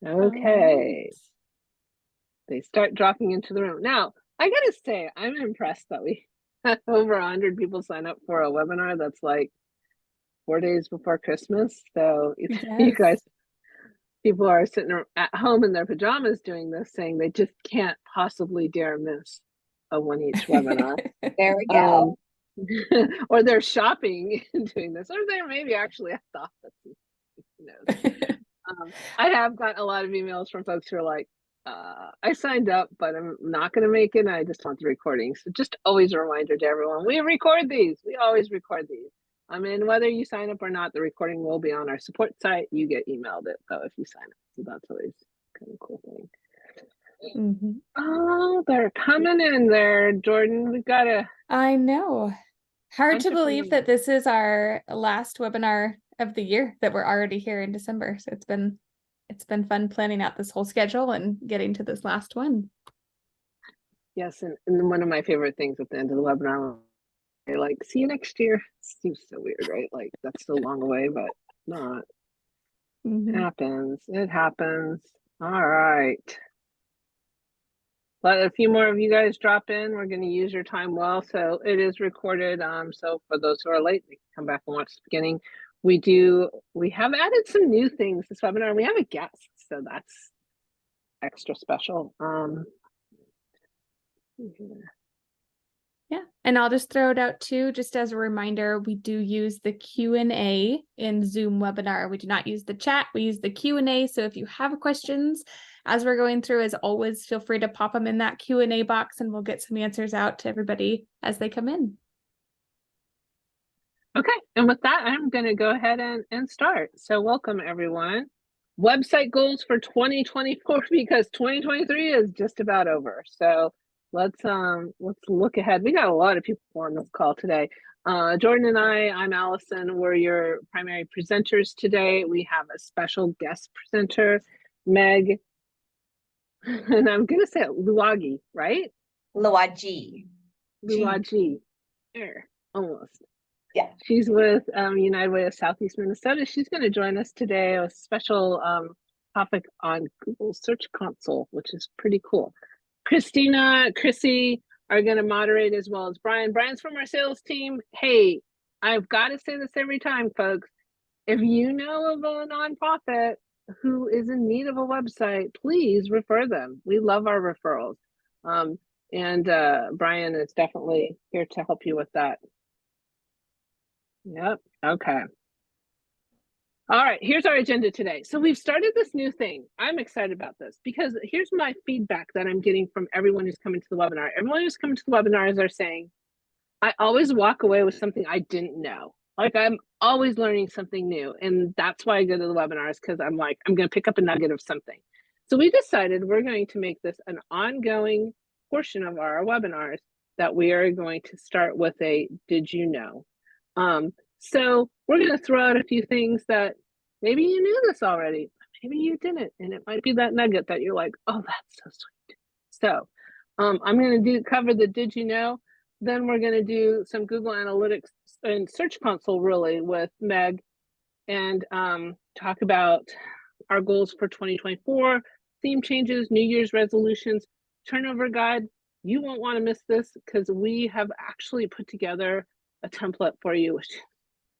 All Okay, right. they start dropping into the room. Now, I gotta say, I'm impressed that we had over 100 people sign up for a webinar that's like 4 days before Christmas. So you Yes. guys, people are sitting at home in their pajamas doing this, saying they just can't possibly dare miss a one each webinar. There we Um, go. or they're shopping and doing this, or they're maybe actually at the office. Who knows? I have gotten a lot of emails from folks who are like, I signed up, but I'm not going to make it. And I just want the recording. So just always a reminder to everyone, we record these. We always record these. I mean, whether you sign up or not, the recording will be on our support site. You get emailed it though if you sign up. So that's always kind of a cool thing. Mhm. Oh, they're coming in there, Jordan. We've got a I know. Hard bunch to of believe that familiar. this is our last webinar of the year, that we're already here in December. So it's been fun planning out this whole schedule and getting to this last one. Yes, and one of my favorite things at the end of the webinar, they're like, see you next year. It seems so weird, right? Like that's so long away, but not. Mhm. Happens. It happens. All right. Let a few more of you guys drop in. We're going to use your time well. So it is recorded. So for those who are late, they can come back and watch the beginning. We have added some new things this webinar. We have a guest, so that's extra special. Yeah, and I'll just throw it out too, just as a reminder, we do use the Q&A in Zoom webinar. We do not use the chat, we use the Q&A. So if you have questions as we're going through, as always, feel free to pop them in that Q&A box and we'll get some answers out to everybody as they come in. Okay, and with that, I'm going to go ahead and start. So welcome everyone. Website goals for 2024 because 2023 is just about over. So let's look ahead. We got a lot of people on this call today. Jordan and I'm Allison. We're your primary presenters today. We have a special guest presenter, Meg, and I'm gonna say it, Luagi, right? Luagi. Luagi. There, almost. Yeah. She's with United Way of Southeast Minnesota. She's going to join us today, a special topic on Google Search Console, which is pretty cool. Chrissy are going to moderate as well as Brian. Brian's from our sales team. Hey, I've got to say this every time, folks. If you know of a nonprofit who is in need of a website, please refer them. We love our referrals. And Brian is definitely here to help you with that. Yep. Okay. All right. Here's our agenda today. So we've started this new thing. I'm excited about this because here's my feedback that I'm getting from everyone who's coming to the webinar. Everyone who's coming to the webinars are saying, I always walk away with something I didn't know. Like I'm always learning something new. And that's why I go to the webinars, because I'm like, I'm going to pick up a nugget of something. So we decided we're going to make this an ongoing portion of our webinars that we are going to start with a did you know? So we're going to throw out a few things that maybe you knew this already, but maybe you didn't. And it might be that nugget that you're like, oh, that's so sweet. So I'm going to cover the did you know? Then we're going to do some Google Analytics and Search Console really with Meg and talk about our goals for 2024, theme changes, New Year's resolutions, turnover guide. You won't want to miss this because we have actually put together a template for you, which is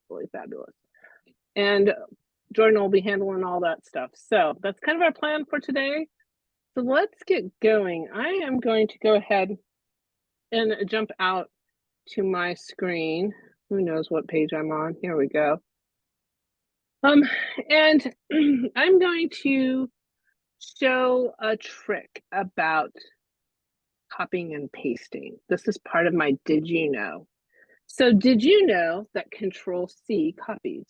really fabulous. And Jordan will be handling all that stuff. So that's kind of our plan for today. So let's get going. I am going to go ahead and jump out to my screen. Who knows what page I'm on? Here we go. And I'm going to show a trick about copying and pasting. This is part of my did you know? So did you know that Control C copies?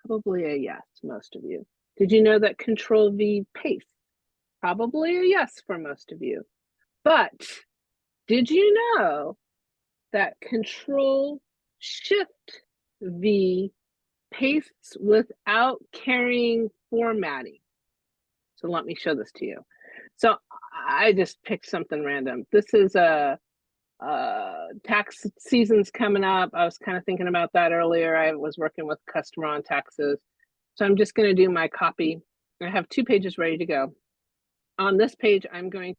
Probably a yes, most of you. Did you know that Control V pastes? Probably a yes for most of you. But did you know that Control Shift V pastes without carrying formatting? So let me show this to you. So I just picked something random. This is a tax season's coming up. I was kind of thinking about that earlier. I was working with a customer on taxes. So I'm just going to do my copy I have 2 pages ready to go. On this page, I'm going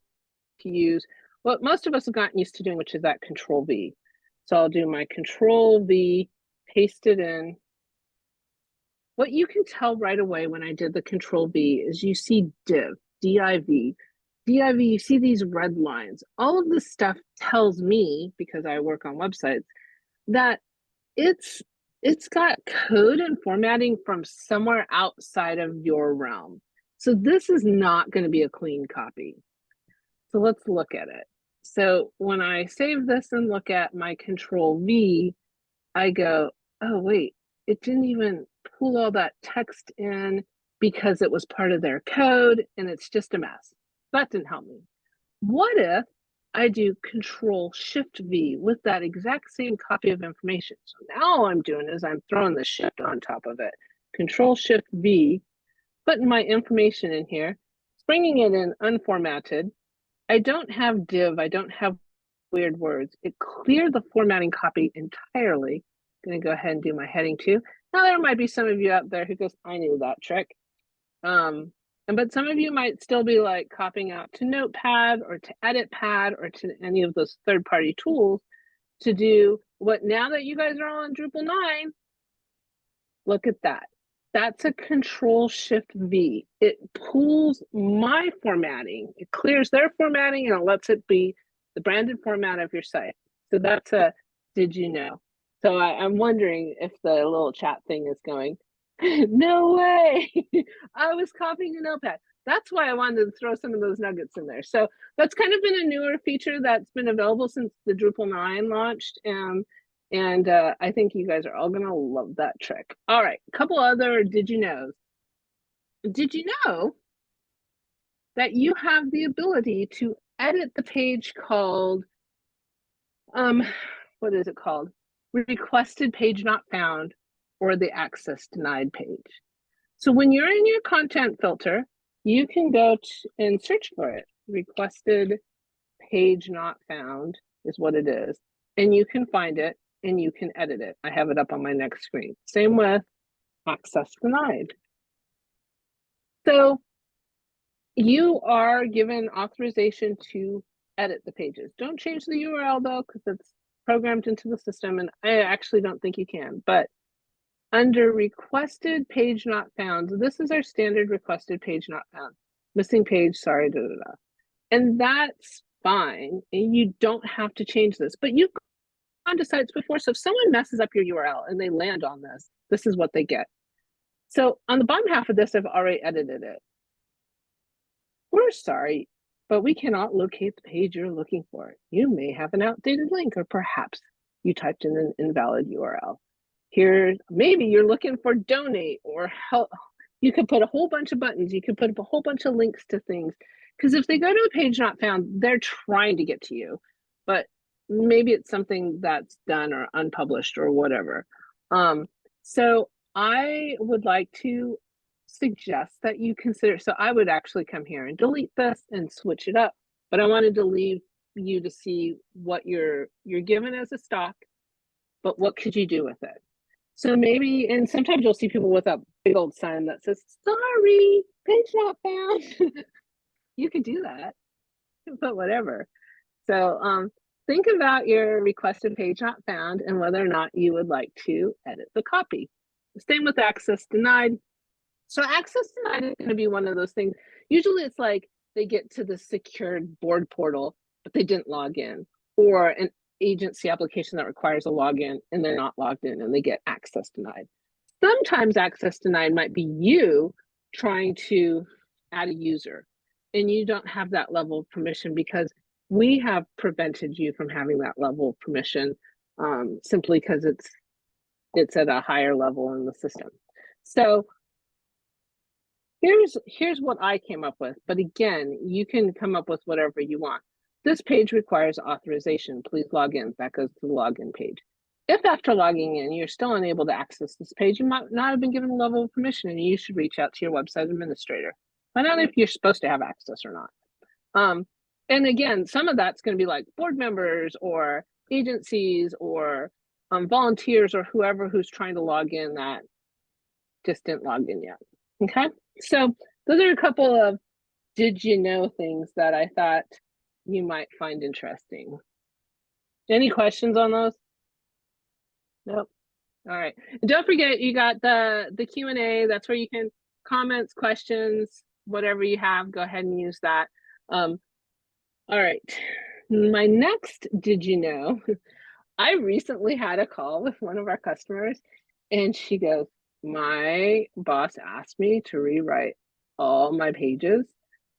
to use what most of us have gotten used to doing, which is that Control V. So I'll do my Control V, paste it in. What you can tell right away when I did the Control V is you see div, D-I-V. D-I-V, you see these red lines. All of this stuff tells me, because I work on websites, that it's got code and formatting from somewhere outside of your realm. So this is not going to be a clean copy. So let's look at it. So when I save this and look at my Control V, I go, oh wait, it didn't even pull all that text in because it was part of their code and it's just a mess. That didn't help me. What if I do Control Shift V with that exact same copy of information? So now all I'm doing is I'm throwing the shift on top of it. Control Shift V, putting my information in here, bringing it in unformatted. I don't have div, I don't have weird words. It cleared the formatting copy entirely. I'm going to go ahead and do my heading too. Now there might be some of you out there who goes, I knew that trick. But some of you might still be like copying out to Notepad or to EditPad or to any of those third-party tools to do what, now that you guys are all on Drupal 9, look at that. That's a Control Shift V. It pulls my formatting, it clears their formatting, and it lets it be the branded format of your site. So that's a did you know? So I'm wondering if the little chat thing is going, no way, I was copying a Notepad. That's why I wanted to throw some of those nuggets in there. So that's kind of been a newer feature that's been available since the Drupal 9 launched. And I think you guys are all gonna love that trick. All right, a couple other did you knows. Did you know that you have the ability to edit the page called, what is it called? Requested page not found, or the access denied page. So when you're in your content filter, you can go and search for it. Requested page not found is what it is. And you can find it and you can edit it. I have it up on my next screen. Same with access denied. So you are given authorization to edit the pages. Don't change the URL though, because it's programmed into the system, and I actually don't think you can. But under requested page not found, this is our standard requested page not found. Missing page, sorry, da, da, da. And that's fine. And you don't have to change this, but you've gone to sites before. So if someone messes up your URL and they land on this, this is what they get. So on the bottom half of this, I've already edited it. We're sorry, but we cannot locate the page you're looking for. You may have an outdated link, or perhaps you typed in an invalid URL. Here, maybe you're looking for donate or help. You could put a whole bunch of buttons. You could put a whole bunch of links to things. Because if they go to a page not found, they're trying to get to you. But maybe it's something that's done or unpublished or whatever. So I would like to suggest that you consider, so I would actually come here and delete this and switch it up. But I wanted to leave you to see what you're given as a stock, but what could you do with it? So maybe, and sometimes you'll see people with a big old sign that says, sorry, page not found. You could do that, but whatever. So think about your requested page not found and whether or not you would like to edit the copy. Same with access denied. So access denied is going to be one of those things. Usually it's like they get to the secured board portal, but they didn't log in, or an agency application that requires a login and they're not logged in and they get access denied. Sometimes access denied might be you trying to add a user and you don't have that level of permission because we have prevented you from having that level of permission simply because it's at a higher level in the system. So here's what I came up with, but again, you can come up with whatever you want. This page requires authorization. Please log in. That goes to the login page. If after logging in, you're still unable to access this page, you might not have been given a level of permission and you should reach out to your website administrator. Find out if you're supposed to have access or not. And again, some of that's going to be like board members or agencies or volunteers or whoever who's trying to log in that just didn't log in yet. Okay, so those are a couple of did you know things that I thought you might find interesting. Any questions on those? Nope. All right. And don't forget, you got the Q&A. That's where you can comments, questions, whatever you have, go ahead and use that. All right. My next did you know, I recently had a call with one of our customers and she goes, my boss asked me to rewrite all my pages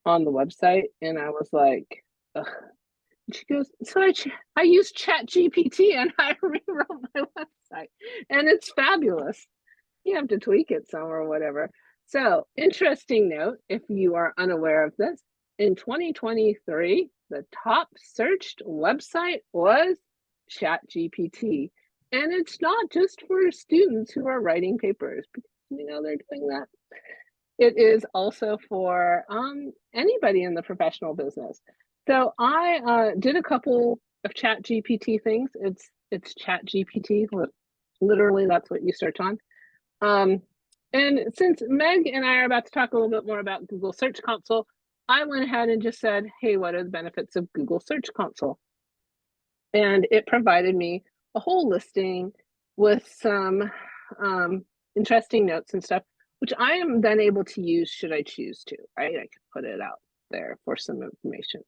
on the website. And I was like, ugh. She goes, so I use ChatGPT and I rewrote my website and it's fabulous. You have to tweak it some or whatever. So interesting note, if you are unaware of this, in 2023, the top searched website was ChatGPT. And it's not just for students who are writing papers, because we know they're doing that. It is also for anybody in the professional business. So I did a couple of ChatGPT things. It's ChatGPT, literally that's what you search on. And since Meg and I are about to talk a little bit more about Google Search Console, I went ahead and just said, hey, what are the benefits of Google Search Console? And it provided me a whole listing with some interesting notes and stuff, which I am then able to use should I choose to, right? I could put it out there for some information.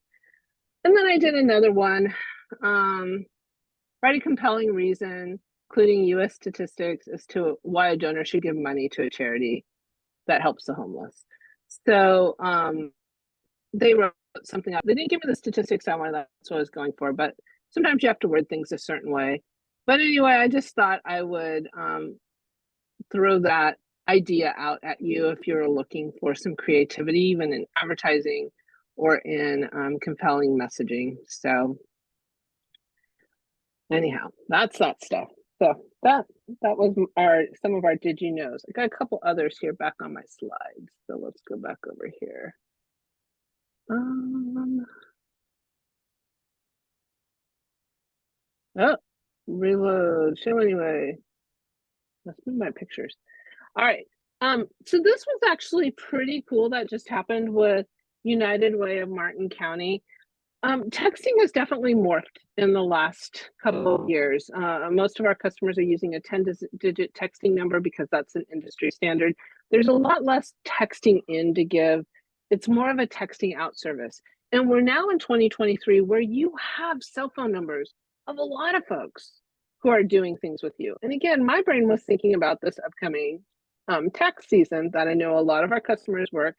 And then I did another one, write a compelling reason, including US statistics as to why a donor should give money to a charity that helps the homeless. So they wrote something up. They didn't give me the statistics I wanted, that's what I was going for, but sometimes you have to word things a certain way. But anyway, I just thought I would throw that idea out at you if you're looking for some creativity, even in advertising or in compelling messaging. So anyhow, that's that stuff. So that was some of our did you knows. I got a couple others here back on my slides. So let's go back over here. Oh, reload. So anyway, let's move my pictures. All right. So this was actually pretty cool that just happened with United Way of Martin County. Texting has definitely morphed in the last couple of years. Most of our customers are using a 10-digit texting number because that's an industry standard. There's a lot less texting in to give. It's more of a texting out service. And we're now in 2023 where you have cell phone numbers of a lot of folks who are doing things with you. And again, my brain was thinking about this upcoming tax season that I know a lot of our customers work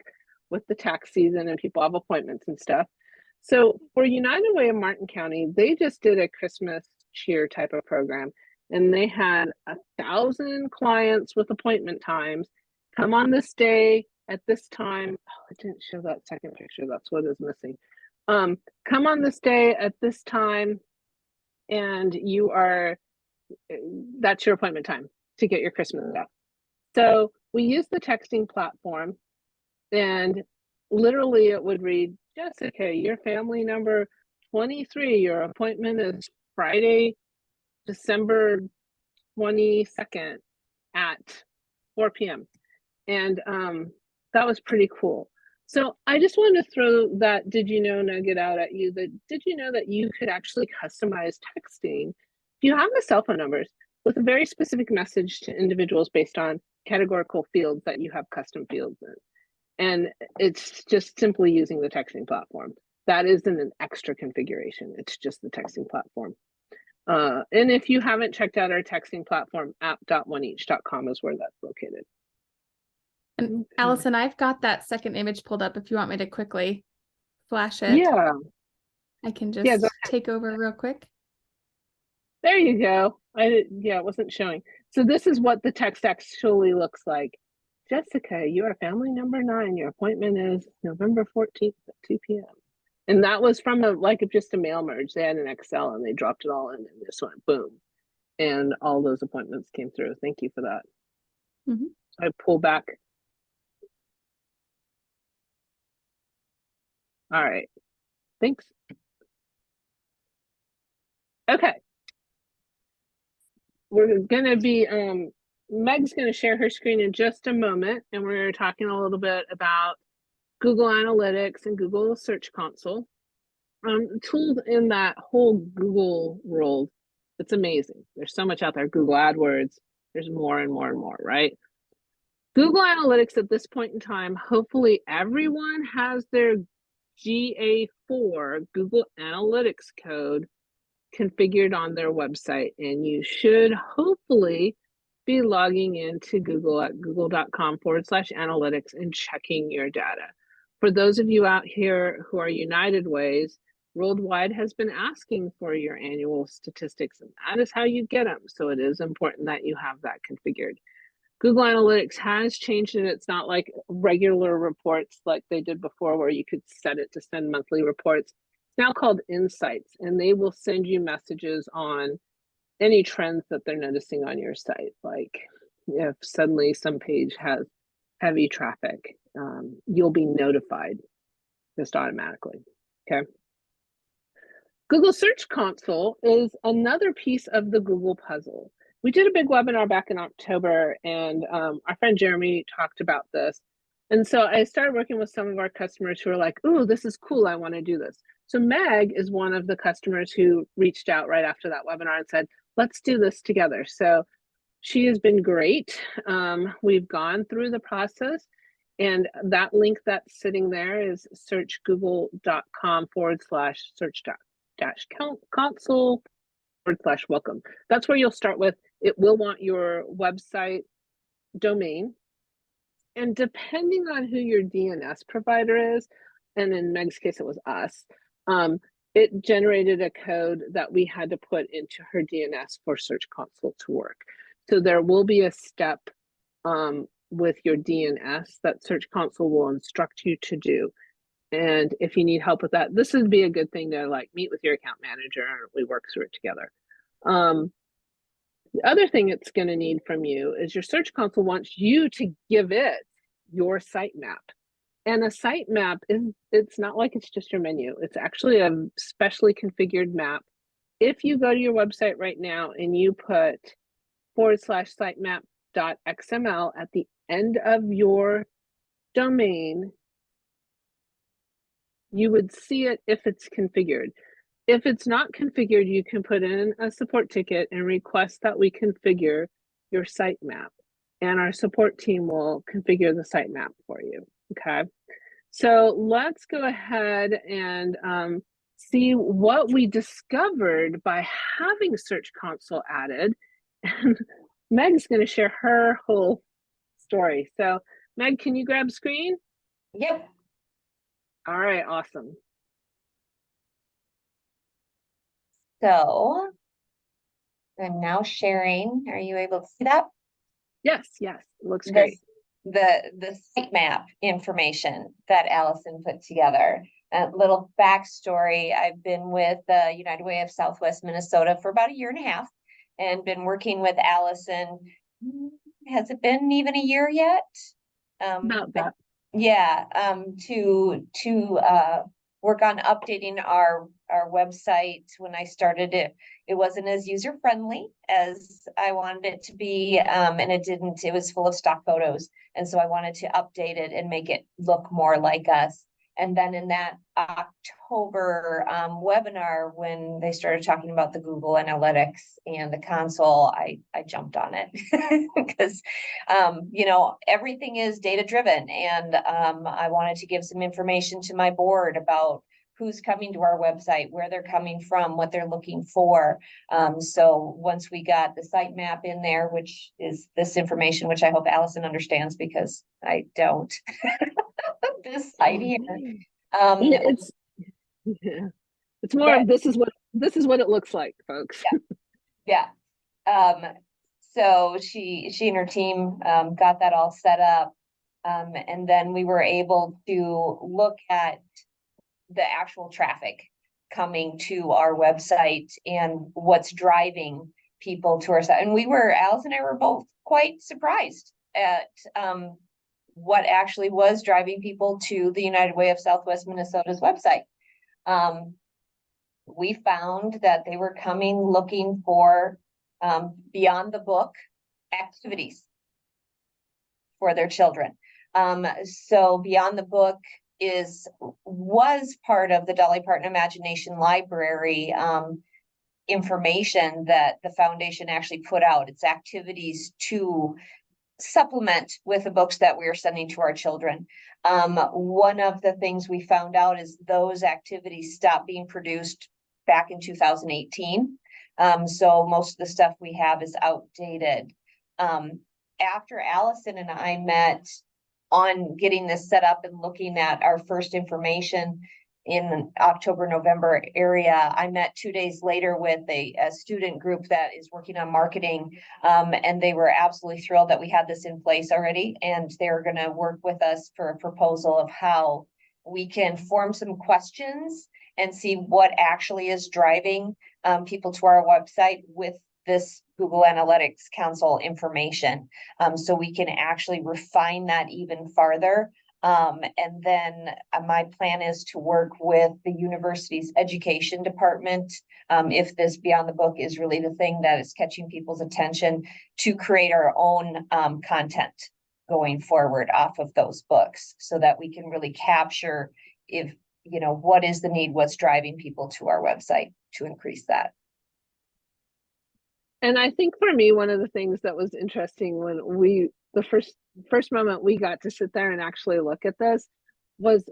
with the tax season and people have appointments and stuff. So for United Way of Martin County, they just did a Christmas cheer type of program and they had 1,000 clients with appointment times come on this day at this time. Oh, it didn't show that second picture. That's what is missing. Come on this day at this time and that's your appointment time to get your Christmas out. So we use the texting platform and literally it would read, Jessica, your family number 23, your appointment is Friday, December 22nd at 4 p.m. And that was pretty cool. So I just wanted to throw that did you know nugget out at you, that did you know that you could actually customize texting if you have the cell phone numbers with a very specific message to individuals based on categorical fields that you have custom fields in. And it's just simply using the texting platform. That isn't an extra configuration. It's just the texting platform. And if you haven't checked out our texting platform, app.oneeach.com is where that's located. And Allison, I've got that second image pulled up if you want me to quickly flash it. Yeah. I can just take over real quick. There you go. It wasn't showing. So this is what the text actually looks like. Jessica, you are family number 9. Your appointment is November 14th at 2 p.m. And that was from just a mail merge. They had an Excel and they dropped it all in and just went boom. And all those appointments came through. Thank you for that. Mm-hmm. So I pull back. All right. Thanks. Okay. We're going to be, Meg's going to share her screen in just a moment. And we're talking a little bit about Google Analytics and Google Search Console. Tools in that whole Google world, it's amazing. There's so much out there. Google AdWords, there's more and more and more, right? Google Analytics at this point in time, hopefully everyone has their GA4 Google Analytics code configured on their website, and you should hopefully be logging into Google at google.com/analytics and checking your data. For those of you out here who are United Ways, Worldwide has been asking for your annual statistics, and that is how you get them. So it is important that you have that configured. Google Analytics has changed it. It's not like regular reports like they did before where you could set it to send monthly reports. It's now called Insights, and they will send you messages on any trends that they're noticing on your site. Like if suddenly some page has heavy traffic, you'll be notified just automatically, okay? Google Search Console is another piece of the Google puzzle. We did a big webinar back in October, and our friend Jeremy talked about this. And so I started working with some of our customers who are like, "Ooh, this is cool, I want to do this." So Meg is one of the customers who reached out right after that webinar and said, "Let's do this together." So she has been great. We've gone through the process, and that link that's sitting there is searchgoogle.com/search-console/welcome. That's where you'll start with. It will want your website domain. And depending on who your DNS provider is, and in Meg's case, it was us, it generated a code that we had to put into her DNS for Search Console to work. So there will be a step with your DNS that Search Console will instruct you to do. And if you need help with that, this would be a good thing to like meet with your account manager and we work through it together. The other thing it's going to need from you is your Search Console wants you to give it your sitemap. And a sitemap it's not like it's just your menu. It's actually a specially configured map. If you go to your website right now and you put /sitemap.xml at the end of your domain, you would see it if it's configured. If it's not configured, you can put in a support ticket and request that we configure your sitemap, and our support team will configure the sitemap for you, okay? So let's go ahead and see what we discovered by having Search Console added. And Meg's gonna share her whole story. So Meg, can you grab screen? Yep. All right, awesome. So I'm now sharing. Are you able to see that? Yes, it looks great. The sitemap information that Allison put together. A little backstory. I've been with the United Way of Southwest Minnesota for about 1.5 years and been working with Allison. Has it been even a year yet? About that. Yeah, to work on updating our website. When I started it wasn't as user friendly as I wanted it to be, and it was full of stock photos, and so I wanted to update it and make it look more like us. And then in that October webinar, when they started talking about the Google Analytics and the console, I jumped on it because everything is data driven, and I wanted to give some information to my board about who's coming to our website, where they're coming from, what they're looking for. So once we got the sitemap in there, which is this information, which I hope Allison understands because I don't. This site here. It's more of this is what it looks like, folks. Yeah. So she and her team got that all set up. And then we were able to look at the actual traffic coming to our website and what's driving people to our site. And Alice and I were both quite surprised at what actually was driving people to the United Way of Southwest Minnesota's website. We found that they were coming looking for beyond the book activities for their children. So beyond the book was part of the Dolly Parton Imagination Library information that the foundation actually put out. It's activities to supplement with the books that we are sending to our children. One of the things we found out is those activities stopped being produced back in 2018. So most of the stuff we have is outdated. After Allison and I met on getting this set up and looking at our first information in October, November area, I met 2 days later with a student group that is working on marketing. And they were absolutely thrilled that we had this in place already. And they're going to work with us for a proposal of how we can form some questions and see what actually is driving people to our website with this Google Analytics Council information. So we can actually refine that even farther. And then my plan is to work with the university's education department, if this Beyond the Book is really the thing that is catching people's attention, to create our own content going forward off of those books, so that we can really capture what is the need, what's driving people to our website to increase that. And I think for me, one of the things that was interesting when the first moment we got to sit there and actually look at this was,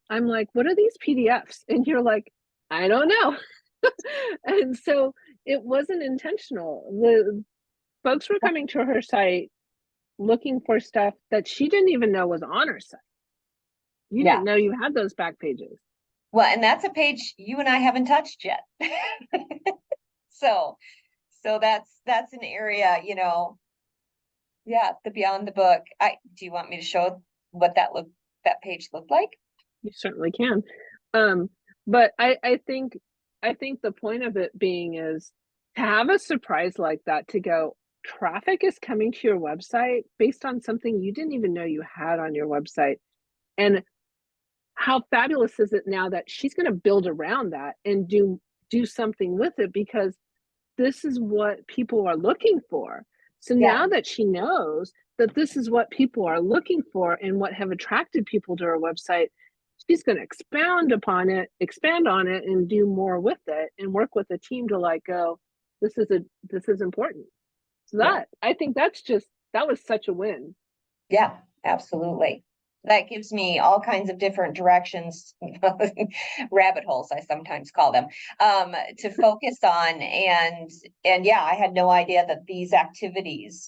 I'm like, what are these PDFs? And you're like, I don't know. And so it wasn't intentional. The folks were coming to her site looking for stuff that she didn't even know was on her site. You didn't know you had those back pages. Well, and that's a page you and I haven't touched yet. So that's an area, the Beyond the Book. Do you want me to show what that page looked like? You certainly can. But I think the point of it being is to have a surprise like that, to go, traffic is coming to your website based on something you didn't even know you had on your website. And how fabulous is it now that she's going to build around that and do something with it, because this is what people are looking for. So now that she knows that this is what people are looking for and what have attracted people to her website, she's going to expand on it and do more with it and work with a team to go, this is important. So I think that was such a win. Yeah, absolutely. That gives me all kinds of different directions, rabbit holes, I sometimes call them, to focus on. And I had no idea that these activities,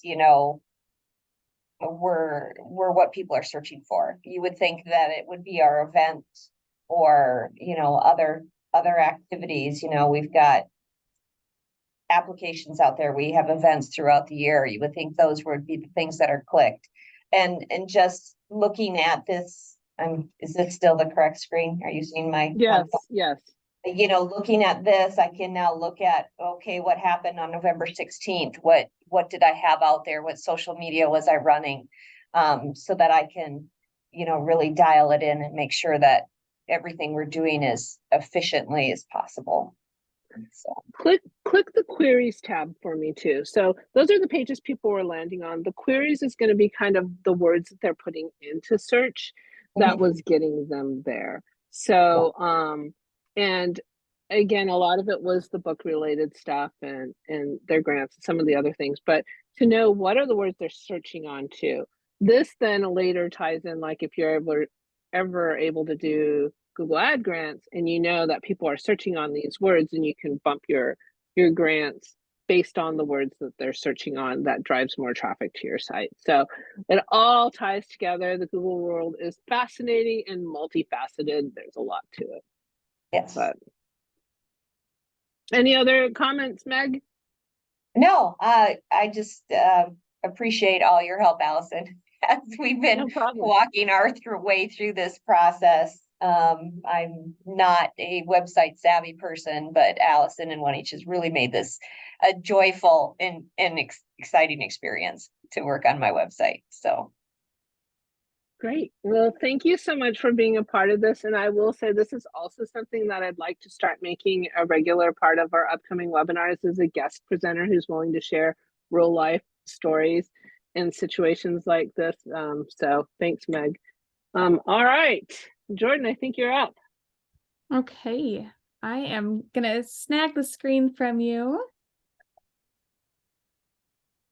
were what people are searching for. You would think that it would be our event or, other activities. We've got applications out there. We have events throughout the year. You would think those would be the things that are clicked. And just looking at this, is this still the correct screen? Are you seeing my? Yes. Looking at this, I can now look at, okay, what happened on November 16th? What did I have out there? What social media was I running? So that I can, really dial it in and make sure that everything we're doing as efficiently as possible. So click the queries tab for me too. So those are the pages people were landing on. The queries is going to be kind of the words that they're putting into search that was getting them there. So and again, a lot of it was the book related stuff and their grants and some of the other things, but to know what are the words they're searching on too. This then later ties in, like if you're ever able to do Google Ad grants and that people are searching on these words, and you can bump your grants based on the words that they're searching on, that drives more traffic to your site. So it all ties together. The Google world is fascinating and multifaceted. There's a lot to it. Yes. But any other comments, Meg? No, I just appreciate all your help, Allison, as we've been walking our way through this process. I'm not a website savvy person, but Allison and One Each has really made this a joyful and exciting experience to work on my website. So great. Well, thank you so much for being a part of this. And I will say this is also something that I'd like to start making a regular part of our upcoming webinars, as a guest presenter who's willing to share real life stories in situations like this. So thanks, Meg. All right, Jordan, I think you're up. Okay, I am gonna snag the screen from you.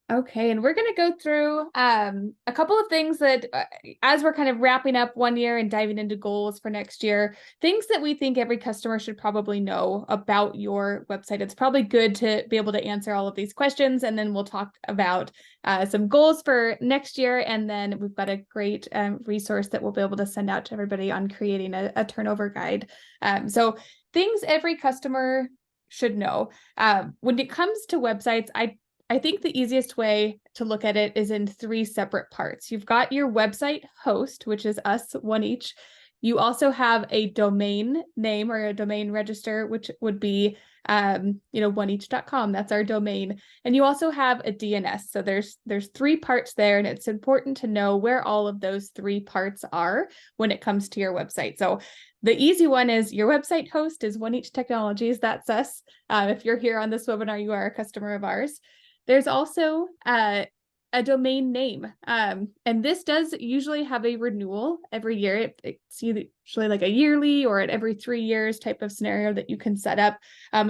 Okay, and we're going to go through a couple of things that as we're kind of wrapping up one year and diving into goals for next year, things that we think every customer should probably know about your website. It's probably good to be able to answer all of these questions, and then we'll talk about some goals for next year, and then we've got a great resource that we'll be able to send out to everybody on creating a turnover guide. So things every customer should know. When it comes to websites, I think the easiest way to look at it is in three separate parts. You've got your website host, which is us, one each. You also have a domain name or a domain register, which would be, oneeach.com. That's our domain. And you also have a DNS. So there's three parts there, and it's important to know where all of those three parts are when it comes to your website. So the easy one is your website host is One Each Technologies. That's us. If you're here on this webinar, you are a customer of ours. There's also a domain name, and this does usually have a renewal every year. It's usually like a yearly or at every 3 years type of scenario that you can set up.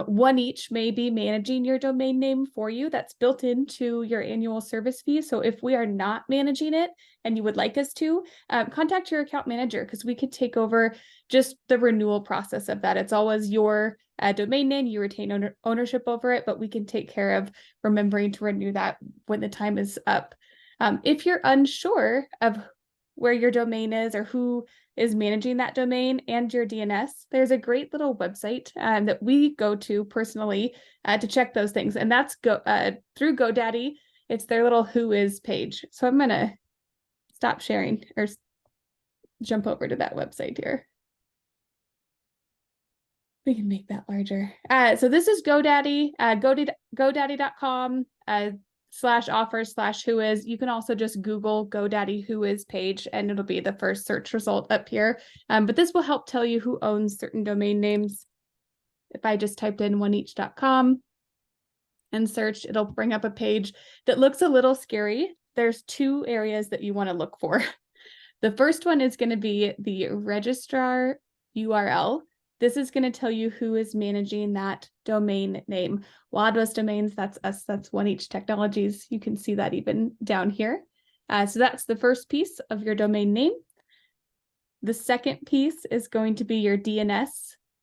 One Each may be managing your domain name for you. That's built into your annual service fee. So if we are not managing it and you would like us to, contact your account manager, because we could take over just the renewal process of that. It's always your domain name, you retain ownership over it, but we can take care of remembering to renew that when the time is up. If you're unsure of where your domain is or who is managing that domain and your DNS, there's a great little website that we go to personally to check those things, and that's through GoDaddy. It's their little Who Is page. So I'm gonna stop sharing or jump over to that website here. We can make that larger. So this is GoDaddy, GoDaddy.com /offers/whois. You can also just Google GoDaddy Whois page, and it'll be the first search result up here. But this will help tell you who owns certain domain names. If I just typed in oneeach.com and searched, it'll bring up a page that looks a little scary. There's two areas that you want to look for. The first one is going to be the registrar URL. This is going to tell you who is managing that domain name. WordPress domains, that's us, that's One Each Technologies. You can see that even down here. So that's the first piece of your domain name. The second piece is going to be your DNS.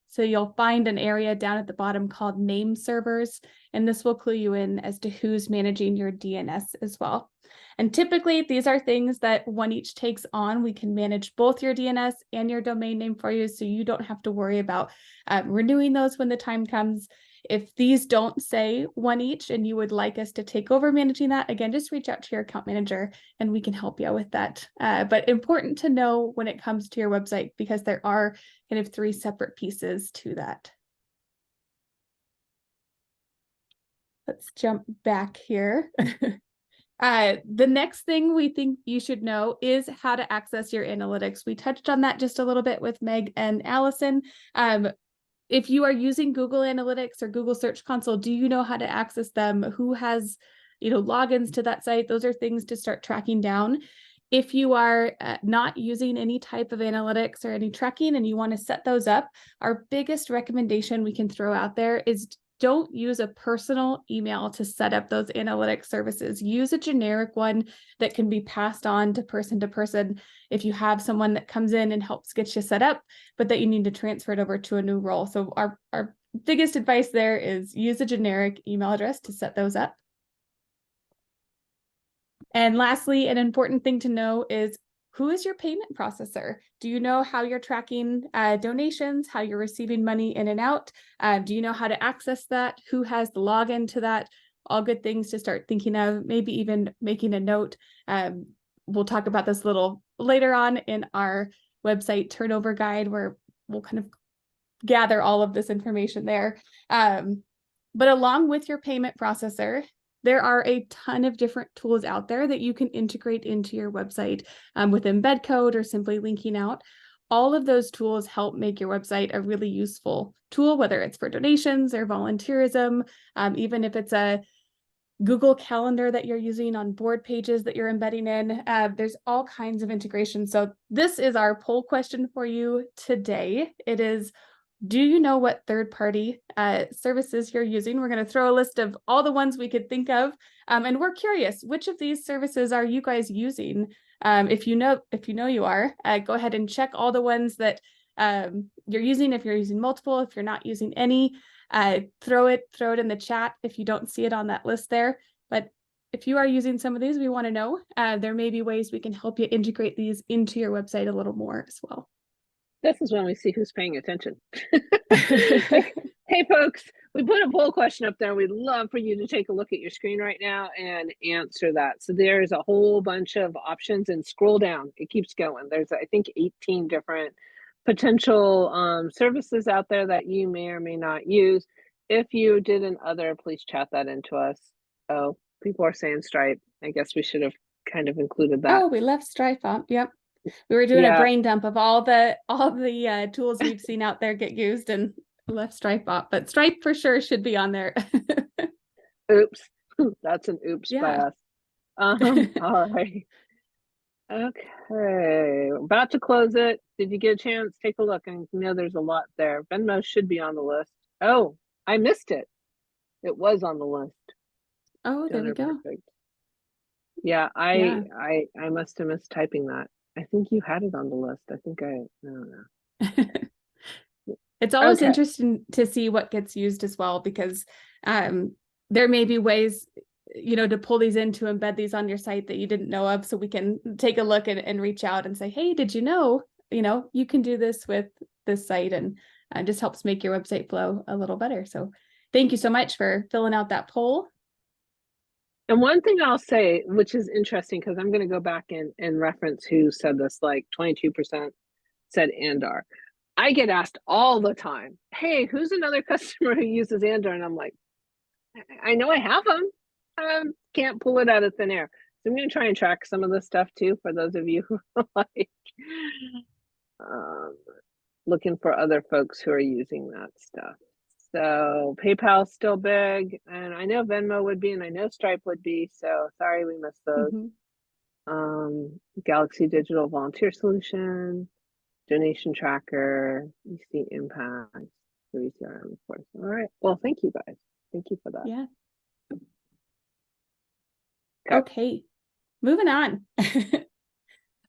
So you'll find an area down at the bottom called name servers, and this will clue you in as to who's managing your DNS as well. And typically, these are things that One Each takes on. We can manage both your DNS and your domain name for you, so you don't have to worry about renewing those when the time comes. If these don't say One Each and you would like us to take over managing that, again, just reach out to your account manager and we can help you with that. But important to know when it comes to your website, because there are kind of three separate pieces to that. Let's jump back here. The next thing we think you should know is how to access your analytics. We touched on that just a little bit with Meg and Allison. If you are using Google Analytics or Google Search Console, do you know how to access them? Who has, logins to that site? Those are things to start tracking down. If you are not using any type of analytics or any tracking and you want to set those up, our biggest recommendation we can throw out there is don't use a personal email to set up those analytics services. Use a generic one that can be passed on to person. If you have someone that comes in and helps get you set up, but that you need to transfer it over to a new role. So our biggest advice there is use a generic email address to set those up. And lastly, an important thing to know is, who is your payment processor? Do you know how you're tracking donations, how you're receiving money in and out? Do you know how to access that? Who has the login to that? All good things to start thinking of, maybe even making a note. We'll talk about this a little later on in our website turnover guide, where we'll kind of gather all of this information there. But along with your payment processor, there are a ton of different tools out there that you can integrate into your website with embed code or simply linking out. All of those tools help make your website a really useful tool, whether it's for donations or volunteerism, even if it's a Google Calendar that you're using, on board pages that you're embedding in. There's all kinds of integration. So this is our poll question for you today. It is, do you know what third-party services you're using? We're going to throw a list of all the ones we could think of. And we're curious, which of these services are you guys using? If you know you are, go ahead and check all the ones that you're using. If you're using multiple, if you're not using any, throw it in the chat if you don't see it on that list there. But if you are using some of these, we want to know. There may be ways we can help you integrate these into your website a little more as well. This is when we see who's paying attention. Like, hey, folks, we put a poll question up there. We'd love for you to take a look at your screen right now and answer that. So there's a whole bunch of options, and scroll down. It keeps going. There's, I think, 18 different potential services out there that you may or may not use. If you did an other, please chat that into us. Oh, people are saying Stripe. I guess we should have kind of included that. Oh, we left Stripe on. Yep. We were doing a brain dump of all the tools we've seen out there get used, and left Stripe off, but Stripe for sure should be on there. Oops. That's an oops by us. All right. Okay, about to close it. Did you get a chance? Take a look, and you know there's a lot there. Venmo should be on the list. Oh, I missed it. It was on the list. Oh, there we go. Perfect. Yeah, I must have missed typing that. I think you had it on the list. I don't know. It's always interesting to see what gets used as well, because there may be ways, to pull these in, to embed these on your site that you didn't know of. So we can take a look and reach out and say, hey, did you know, you can do this with this site, and just helps make your website flow a little better. So thank you so much for filling out that poll. And one thing I'll say, which is interesting, because I'm going to go back and reference who said this, like 22% said Andar. I get asked all the time, hey, who's another customer who uses Andar? And I'm like, I know I have them. Can't pull it out of thin air. So I'm going to try and track some of this stuff too, for those of you who are like looking for other folks who are using that stuff. So PayPal's still big, and I know Venmo would be, and I know Stripe would be. So sorry we missed those. Galaxy Digital Volunteer Solution, Donation Tracker, EC Impact, CRM, of course. All right. Well, thank you guys. Thank you for that. Yeah. Okay. Moving on.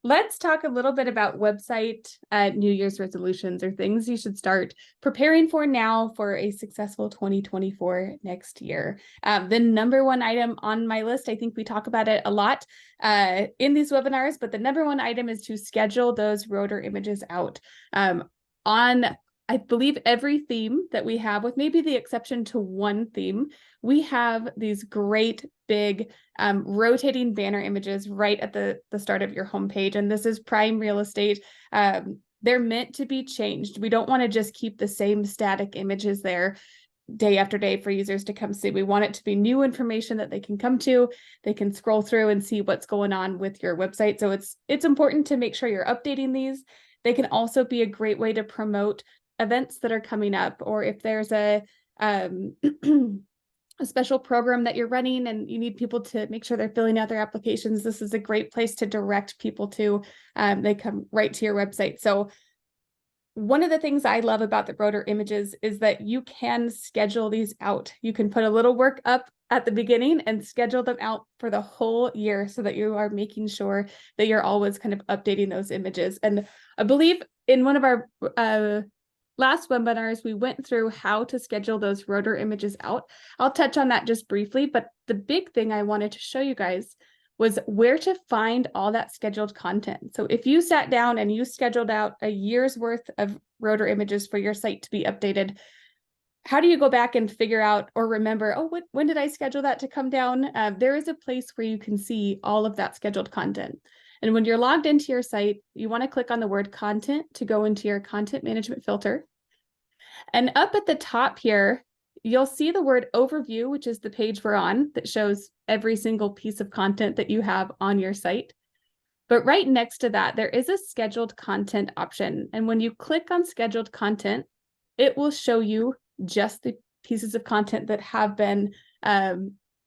Let's talk a little bit about website New Year's resolutions, or things you should start preparing for now for a successful 2024 next year. The number one item on my list, I think we talk about it a lot in these webinars, but the number one item is to schedule those rotor images out. On, I believe, every theme that we have, with maybe the exception to one theme, we have these great big rotating banner images right at the start of your homepage. And this is prime real estate. They're meant to be changed. We don't want to just keep the same static images there day after day for users to come see. We want it to be new information that they can come to. They can scroll through and see what's going on with your website. So it's important to make sure you're updating these. They can also be a great way to promote events that are coming up, or if there's a special program that you're running and you need people to make sure they're filling out their applications, this is a great place to direct people to. They come right to your website. So one of the things I love about the rotor images is that you can schedule these out. You can put a little work up at the beginning and schedule them out for the whole year, so that you are making sure that you're always kind of updating those images. And I believe in one of our last webinars, we went through how to schedule those rotor images out. I'll touch on that just briefly, but the big thing I wanted to show you guys was where to find all that scheduled content. So if you sat down and you scheduled out a year's worth of rotor images for your site to be updated, how do you go back and figure out or remember, oh, when did I schedule that to come down? There is a place where you can see all of that scheduled content. And when you're logged into your site, you want to click on the word content to go into your content management filter. And up at the top here, you'll see the word overview, which is the page we're on, that shows every single piece of content that you have on your site. But right next to that, there is a scheduled content option. And when you click on scheduled content, it will show you just the pieces of content that have been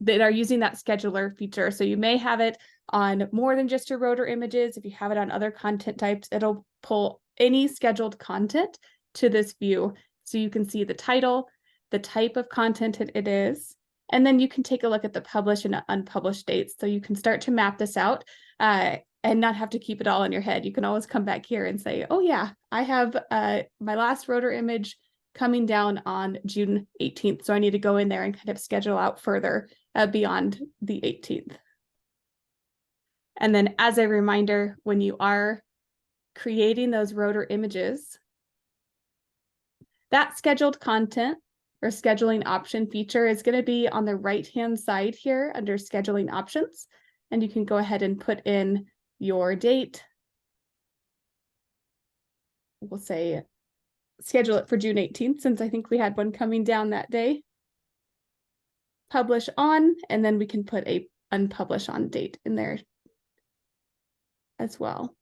that are using that scheduler feature. So you may have it on more than just your rotor images. If you have it on other content types, it'll pull any scheduled content to this view. So you can see the title, the type of content it is, and then you can take a look at the published and unpublished dates. So you can start to map this out and not have to keep it all in your head. You can always come back here and say, oh yeah, I have my last rotor image coming down on June 18th. So I need to go in there and kind of schedule out further beyond the 18th. And then as a reminder, when you are creating those rotor images, that scheduled content or scheduling option feature is going to be on the right-hand side here under scheduling options. And you can go ahead and put in your date. We'll say schedule it for June 18th, since I think we had one coming down that day. Publish on, and then we can put a unpublish on date in there as well.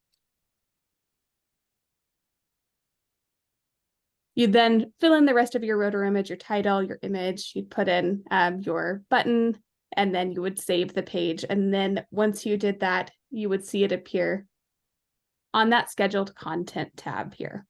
You then fill in the rest of your rotor image, your title, your image, you'd put in your button, and then you would save the page. And then once you did that, you would see it appear on that scheduled content tab here.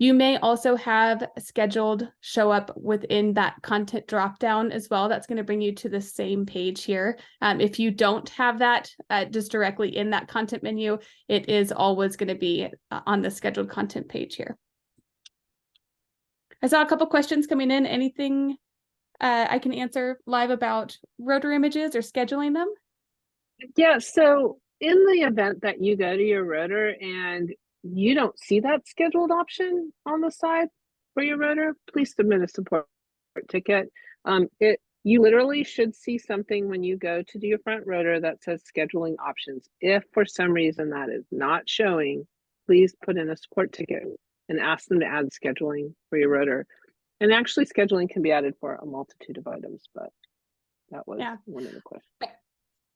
You may also have scheduled show up within that content dropdown as well. That's going to bring you to the same page here. If you don't have that just directly in that content menu, it is always going to be on the scheduled content page here. I saw a couple questions coming in. Anything I can answer live about rotor images or scheduling them? Yeah, so in the event that you go to your rotor and you don't see that scheduled option on the side for your rotor, please submit a support ticket. You literally should see something when you go to do your front rotor that says scheduling options. If for some reason that is not showing, please put in a support ticket and ask them to add scheduling for your rotor. And actually scheduling can be added for a multitude of items, but that was one of the questions.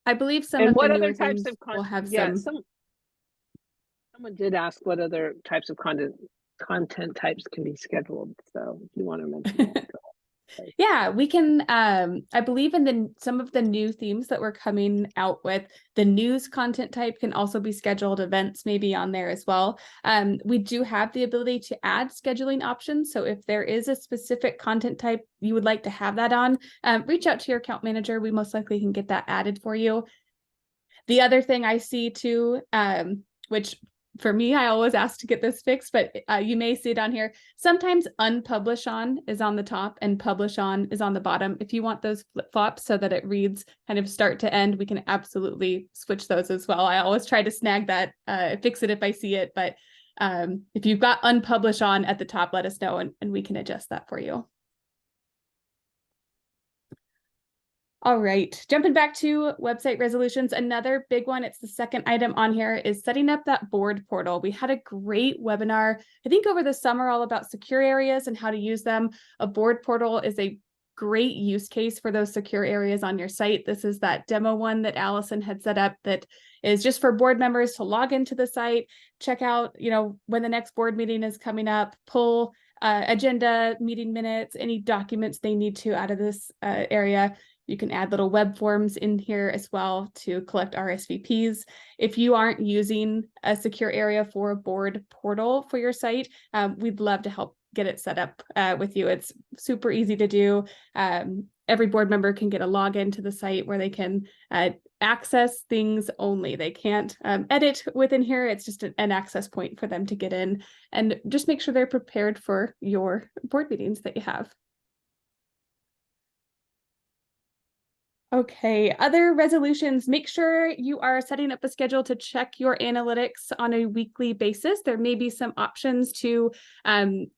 I believe some and of what the other newer types themes of content will have someone did ask what other types of content types can be scheduled. So if you want to mention that. Yeah, we can, I believe in some of the new themes that we're coming out with, the news content type can also be scheduled, events maybe on there as well. We do have the ability to add scheduling options. So if there is a specific content type you would like to have that on, reach out to your account manager. We most likely can get that added for you. The other thing I see too, which for me, I always ask to get this fixed, but you may see it on here. Sometimes unpublish on is on the top and publish on is on the bottom. If you want those flip-flops so that it reads kind of start to end, we can absolutely switch those as well. I always try to snag that, fix it if I see it. But if you've got unpublish on at the top, let us know and we can adjust that for you. All right, jumping back to website resolutions, another big one, it's the second item on here, is setting up that board portal. We had a great webinar, I think over the summer, all about secure areas and how to use them. A board portal is a great use case for those secure areas on your site. This is that demo one that Allison had set up that is just for board members to log into the site, check out, when the next board meeting is coming up, pull agenda, meeting minutes, any documents they need to out of this area. You can add little web forms in here as well to collect RSVPs. If you aren't using a secure area for a board portal for your site, we'd love to help get it set up with you. It's super easy to do. Every board member can get a login to the site where they can access things only. They can't edit within here. It's just an access point for them to get in and just make sure they're prepared for your board meetings that you have. Okay, other resolutions, make sure you are setting up a schedule to check your analytics on a weekly basis. There may be some options to kind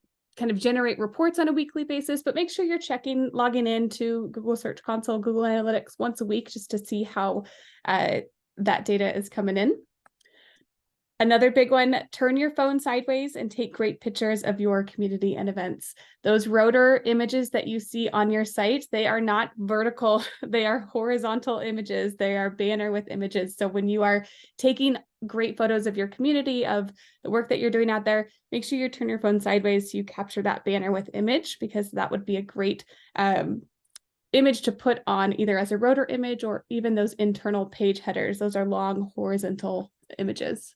of generate reports on a weekly basis, but make sure you're logging into Google Search Console, Google Analytics once a week just to see how that data is coming in. Another big one, turn your phone sideways and take great pictures of your community and events. Those rotor images that you see on your site, they are not vertical, they are horizontal images. They are banner with images. So when you are taking great photos of your community, of the work that you're doing out there, make sure you turn your phone sideways so you capture that banner with image, because that would be a great image to put on either as a rotor image or even those internal page headers. Those are long horizontal images.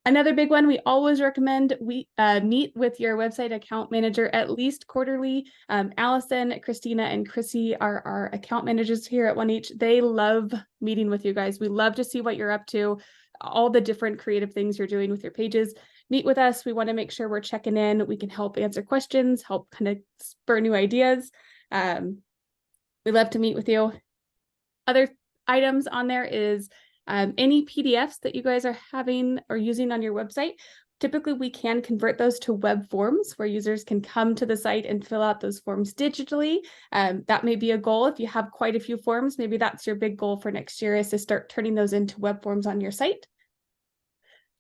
Another big one, we always recommend meet with your website account manager at least quarterly. Allison, Christina, and Chrissy are our account managers here at 1H. They love meeting with you guys. We love to see what you're up to, all the different creative things you're doing with your pages. Meet with us. We want to make sure we're checking in. We can help answer questions, help kind of spur new ideas. We love to meet with you. Other items on there is any PDFs that you guys are having or using on your website. Typically, we can convert those to web forms where users can come to the site and fill out those forms digitally. That may be a goal. If you have quite a few forms, maybe that's your big goal for next year, is to start turning those into web forms on your site.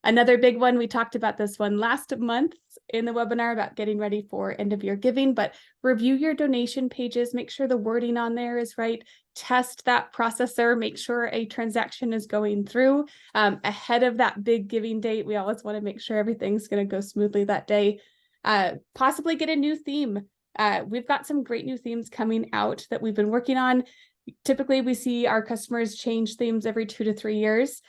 Another big one, we talked about this one last month in the webinar about getting ready for end of year giving, but review your donation pages, make sure the wording on there is right, test that processor, make sure a transaction is going through ahead of that big giving date. We always want to make sure everything's going to go smoothly that day. Possibly get a new theme. We've got some great new themes coming out that we've been working on. Typically, we see our customers change themes every 2 to 3 years.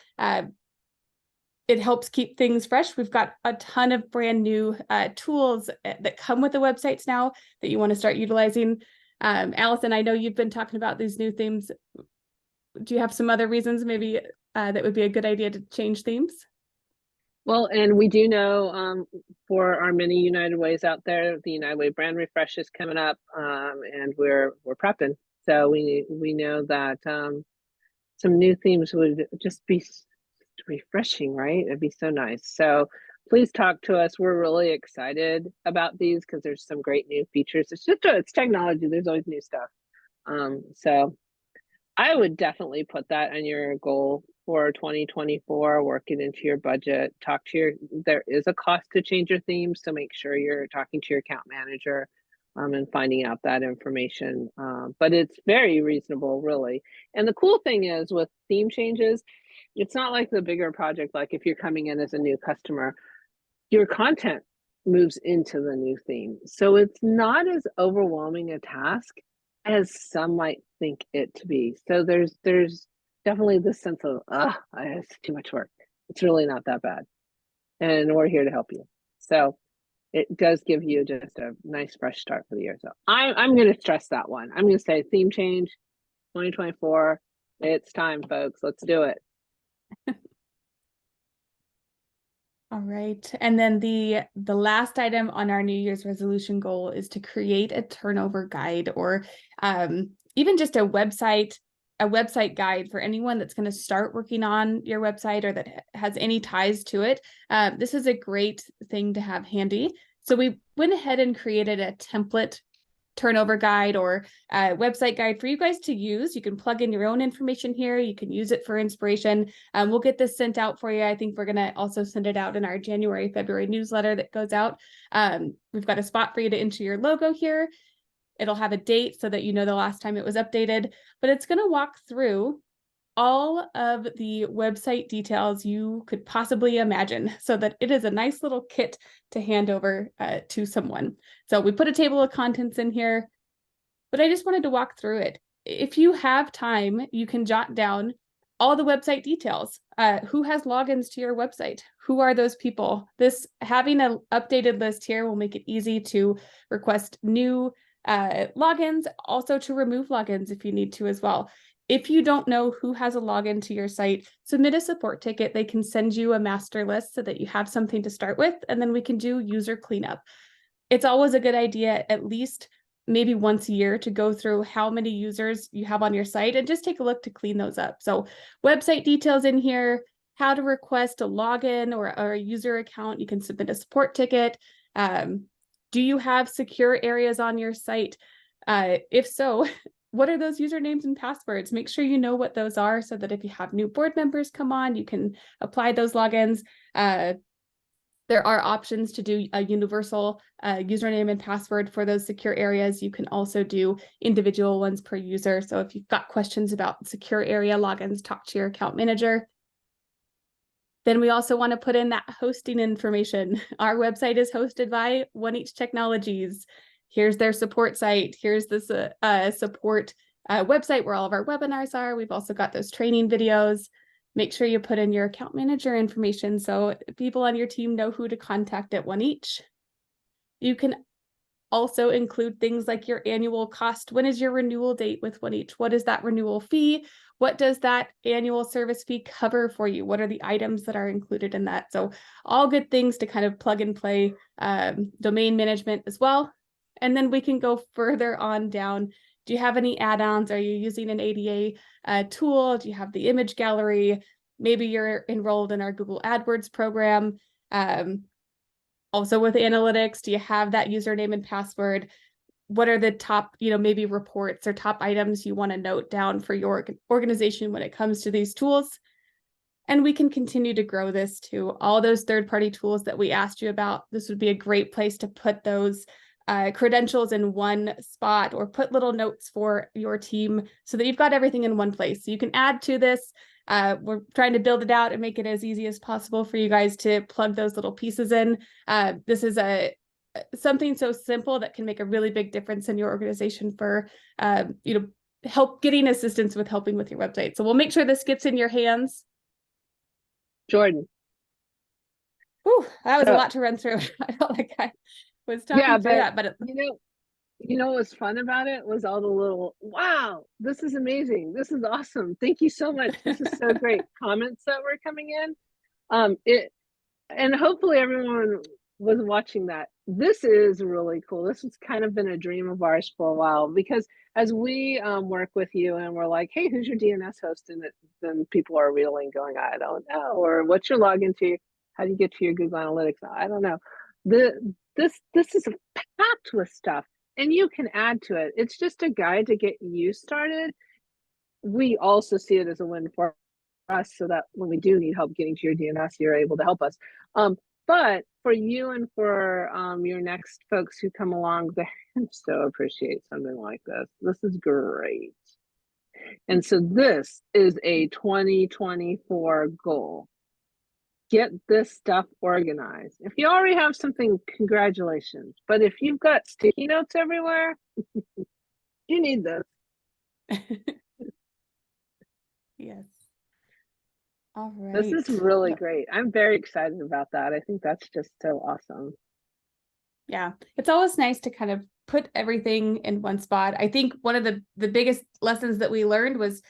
It helps keep things fresh. We've got a ton of brand new tools that come with the websites now that you want to start utilizing. Allison, I know you've been talking about these new themes. Do you have some other reasons maybe that would be a good idea to change themes? Well, and we do know for our many United Ways out there, the United Way brand refresh is coming up, and we're prepping. So we know that some new themes would just be refreshing, right? It'd be so nice. So please talk to us. We're really excited about these because there's some great new features. It's technology. There's always new stuff. So I would definitely put that on your goal for 2024, working into your budget. There is a cost to change your theme, so make sure you're talking to your account manager and finding out that information. But it's very reasonable, really. And the cool thing is with theme changes, it's not like the bigger project, like if you're coming in as a new customer, your content moves into the new theme. So it's not as overwhelming a task as some might think it to be. So there's definitely this sense of, it's too much work. It's really not that bad. And we're here to help you. So it does give you just a nice fresh start for the year. So I'm going to stress that one. I'm going to say theme change 2024. It's time, folks. Let's do it. All right. And then the last item on our New Year's resolution goal is to create a turnover guide, or even just a website guide for anyone that's going to start working on your website or that has any ties to it. This is a great thing to have handy. So we went ahead and created a template turnover guide or website guide for you guys to use. You can plug in your own information here. You can use it for inspiration. We'll get this sent out for you. I think we're going to also send it out in our January, February newsletter that goes out. We've got a spot for you to enter your logo here. It'll have a date so that you know the last time it was updated, but it's going to walk through all of the website details you could possibly imagine so that it is a nice little kit to hand over to someone. So we put a table of contents in here, but I just wanted to walk through it. If you have time, you can jot down all the website details. Who has logins to your website? Who are those people? Having an updated list here will make it easy to request new logins, also to remove logins if you need to as well. If you don't know who has a login to your site, submit a support ticket. They can send you a master list so that you have something to start with, and then we can do user cleanup. It's always a good idea, at least maybe once a year, to go through how many users you have on your site and just take a look to clean those up. So website details in here, how to request a login or a user account. You can submit a support ticket. Do you have secure areas on your site? If so, what are those usernames and passwords? Make sure you know what those are so that if you have new board members come on, you can apply those logins. There are options to do a universal username and password for those secure areas. You can also do individual ones per user. So if you've got questions about secure area logins, talk to your account manager. Then we also want to put in that hosting information. Our website is hosted by 1H Technologies. here's their support site, here's this support website where all of our webinars are. We've also got those training videos. Make sure you put in your account manager information so people on your team know who to contact at OneEach. You can also include things like your annual cost. When is your renewal date with OneEach? What is that renewal fee? What does that annual service fee cover for you? What are the items that are included in that? So all good things to kind of plug and play, domain management as well. And then we can go further on down. Do you have any add-ons? Are you using an ADA tool? Do you have the image gallery? Maybe you're enrolled in our Google AdWords program. Also with analytics, do you have that username and password? What are the top, maybe reports or top items you want to note down for your organization when it comes to these tools? And we can continue to grow this to all those third-party tools that we asked you about. This would be a great place to put those credentials in one spot, or put little notes for your team so that you've got everything in one place. So you can add to this. We're trying to build it out and make it as easy as possible for you guys to plug those little pieces in. This is something so simple that can make a really big difference in your organization for, help getting assistance with helping with your website. So we'll make sure this gets in your hands. Jordan. Whew, that was a lot to run through. I felt like I was talking through that, but you know what's fun about it was all the little, wow, this is amazing, this is awesome, thank you so much, this is so great comments that were coming in. And hopefully everyone was watching that. This is really cool. This has kind of been a dream of ours for a while, because as we work with you and we're like, hey, who's your DNS host? And then people are reeling, going, I don't know. Or what's your login to? How do you get to your Google Analytics? I don't know. This is packed with stuff, and you can add to it. It's just a guide to get you started. We also see it as a win for us, so that when we do need help getting to your DNS, you're able to help us. But for you and for your next folks who come along, they so appreciate something like this. This is great. And so this is a 2024 goal. Get this stuff organized. If you already have something, congratulations. But if you've got sticky notes everywhere, you need this. Yes. All right. This is really great. I'm very excited about that. I think that's just so awesome. Yeah, it's always nice to kind of put everything in one spot. I think one of the biggest lessons that we learned was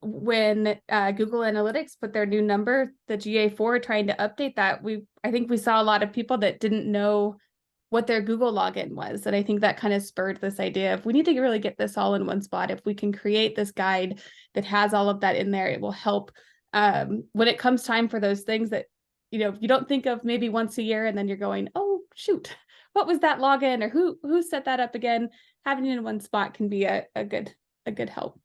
when Google Analytics put their new number, the GA4, trying to update that. I think we saw a lot of people that didn't know what their Google login was. And I think that kind of spurred this idea of, we need to really get this all in one spot. If we can create this guide that has all of that in there, it will help when it comes time for those things that, you don't think of maybe once a year, and then you're going, oh, shoot, what was that login, or who set that up again? Having it in one spot can be a good help.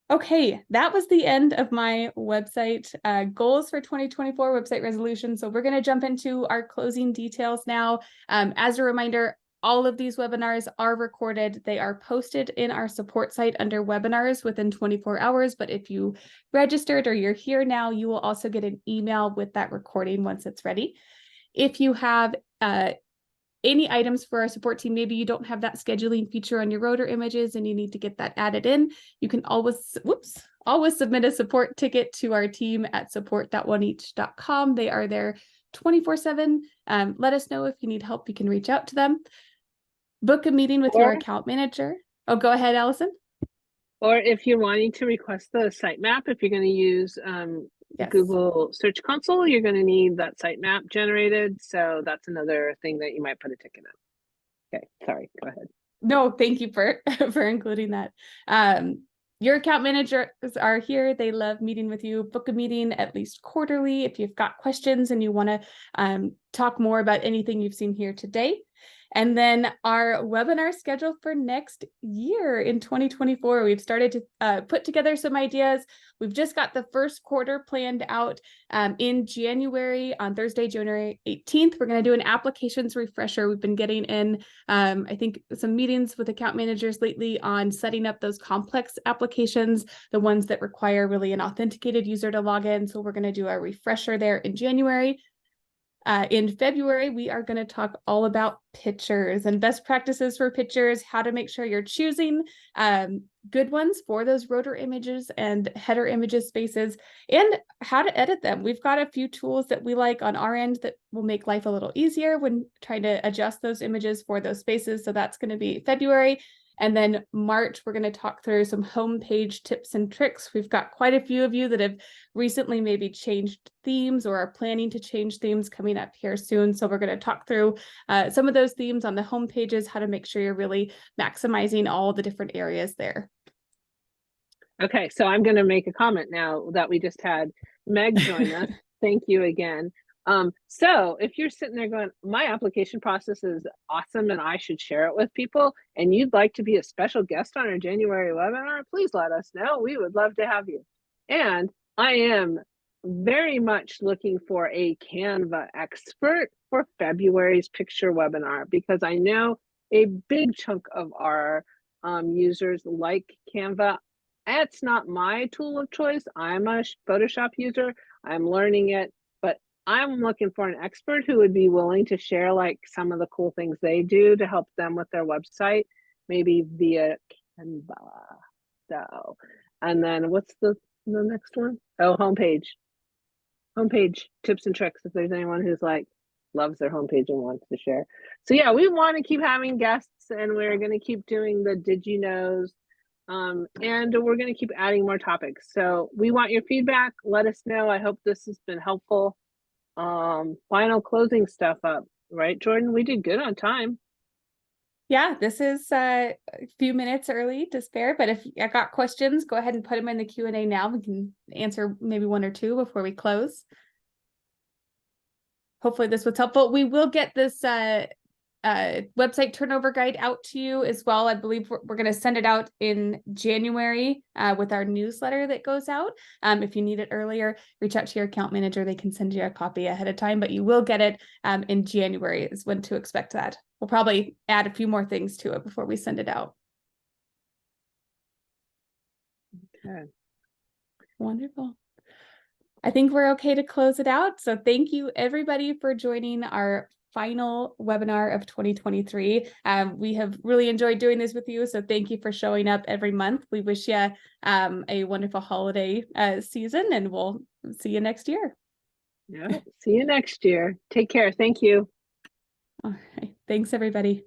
Okay, that was the end of my website goals for 2024 website resolution. So we're going to jump into our closing details now. As a reminder, all of these webinars are recorded. They are posted in our support site under webinars within 24 hours. But if you registered or you're here now, you will also get an email with that recording once it's ready. If you have any items for our support team, maybe you don't have that scheduling feature on your rotor images and you need to get that added in, you can always submit a support ticket to our team at support.oneeach.com. They are there 24/7. Let us know if you need help. You can reach out to them. Book a meeting with your account manager. Oh, go ahead, Allison. Or if you're wanting to request the sitemap, if you're going to use Yes. Google Search Console, you're going to need that sitemap generated. So that's another thing that you might put a ticket in. Okay, sorry, go ahead. No, thank you for including that. Your account managers are here. They love meeting with you. Book a meeting at least quarterly if you've got questions and you want to talk more about anything you've seen here today. And then our webinar schedule for next year in 2024, we've started to put together some ideas. We've just got the first quarter planned out in January, on Thursday, January 18th. We're going to do an applications refresher. We've been getting in, I think, some meetings with account managers lately on setting up those complex applications, the ones that require really an authenticated user to log in. So we're going to do a refresher there in January. In February, we are going to talk all about pictures and best practices for pictures, how to make sure you're choosing good ones for those rotor images and header images spaces, and how to edit them. We've got a few tools that we like on our end that will make life a little easier when trying to adjust those images for those spaces. So that's going to be February. And then March, we're going to talk through some homepage tips and tricks. We've got quite a few of you that have recently maybe changed themes or are planning to change themes coming up here soon. So we're going to talk through some of those themes on the home pages, how to make sure you're really maximizing all the different areas there. Okay, so I'm going to make a comment now that we just had Meg join us. Thank you again. So if you're sitting there going, my application process is awesome and I should share it with people, and you'd like to be a special guest on our January webinar, please let us know. We would love to have you. And I am very much looking for a Canva expert for February's picture webinar, because I know a big chunk of our users like Canva. It's not my tool of choice. I'm a Photoshop user. I'm learning it, but I'm looking for an expert who would be willing to share like some of the cool things they do to help them with their website, maybe via Canva. So, and then what's the next one? Oh, homepage tips and tricks. If there's anyone who's like loves their homepage and wants to share. So yeah, we want to keep having guests, and we're going to keep doing the did you knows. And we're going to keep adding more topics. So we want your feedback. Let us know. I hope this has been helpful. Final closing stuff up, right, Jordan? We did good on time. Yeah, this is a few minutes early to spare, but if I got questions, go ahead and put them in the Q&A now. We can answer maybe one or two before we close. Hopefully this was helpful. We will get this website turnover guide out to you as well. I believe we're going to send it out in January with our newsletter that goes out. If you need it earlier, reach out to your account manager. They can send you a copy ahead of time, but you will get it in January is when to expect that. We'll probably add a few more things to it before we send it out. Okay. Wonderful. I think we're okay to close it out. So thank you everybody for joining our final webinar of 2023. We have really enjoyed doing this with you. So thank you for showing up every month. We wish you a wonderful holiday season, and we'll see you next year. Yeah, see you next year. Take care. Thank you. All right. Thanks, everybody.